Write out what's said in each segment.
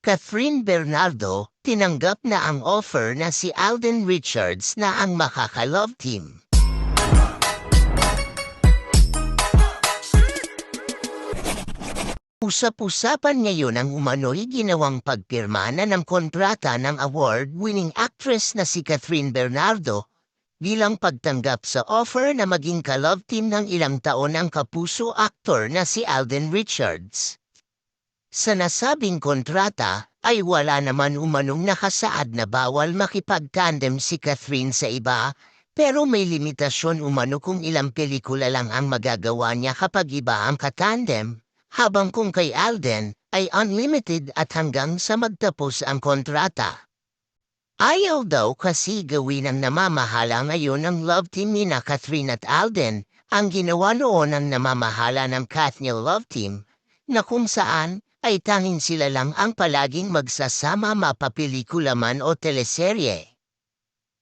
Catherine Bernardo, tinanggap na ang offer na si Alden Richards na ang makaka-love team. Usap-usapan ngayon ang umano'y ginawang pagpirma na ng kontrata ng award-winning actress na si Catherine Bernardo bilang pagtanggap sa offer na maging ka-love team ng ilang taon ang kapuso aktor na si Alden Richards. Sa nasabing kontrata ay wala naman umanong nakasaad na bawal makipag-tandem si Catherine sa iba, pero may limitasyon umano kung ilang pelikula lang ang magagawa niya kapag iba ang katandem, habang kung kay Alden ay unlimited at hanggang sa magtapos ang kontrata. Ayaw daw kasi gawin ng namamahala ngayon ang love team ni na Catherine at Alden, ang ginawa noon ng namamahala ng Katniel Love Team, na kung saan ay tanging sila lang ang palaging magsasama mapapelikula man o teleserye.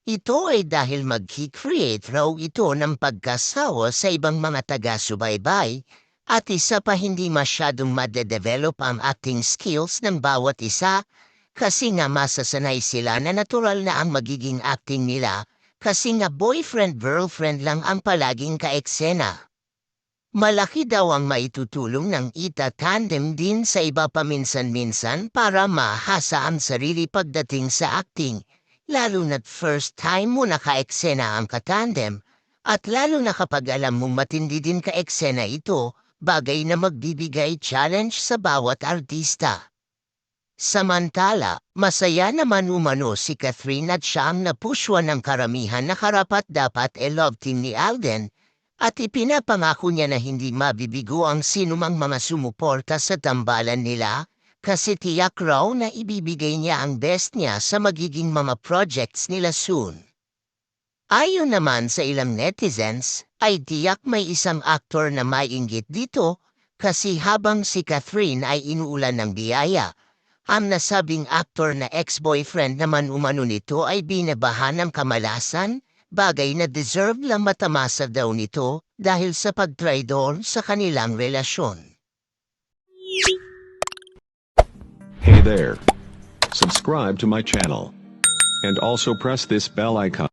Ito ay dahil mag-create raw ito ng pagkasawa sa ibang mga taga-subaybay, at isa pa hindi masyadong madedevelop ang acting skills ng bawat isa, kasi nga masasanay sila na natural na ang magiging acting nila, kasi nga boyfriend-girlfriend lang ang palaging kaeksena. Malaki daw ang maitutulong ng ita-tandem din sa iba paminsan-minsan para mahasa ang sarili pagdating sa acting, lalo na't first time mo naka-eksena ang katandem, at lalo na kapag alam mong matindi din ka-eksena ito, bagay na magbibigay challenge sa bawat artista. Samantala, masaya naman umano si Catherine at siya ang napushwa ng karamihan na karapat-dapat love team ni Alden, at ipinapangako niya na hindi mabibigo ang sinumang mga sumuporta sa tambalan nila, kasi tiyak raw na ibibigay niya ang best niya sa magiging mga projects nila soon. Ayon naman sa ilang netizens, ay tiyak may isang aktor na maiinggit dito, kasi habang si Catherine ay inuulan ng biyaya, ang nasabing aktor na ex-boyfriend naman umano nito ay binabahan ng kamalasan, bagay na deserve lang matamasa daw nito dahil sa pagtraidor sa kanilang relasyon. Hey there. Subscribe to my channel. And also press this bell icon.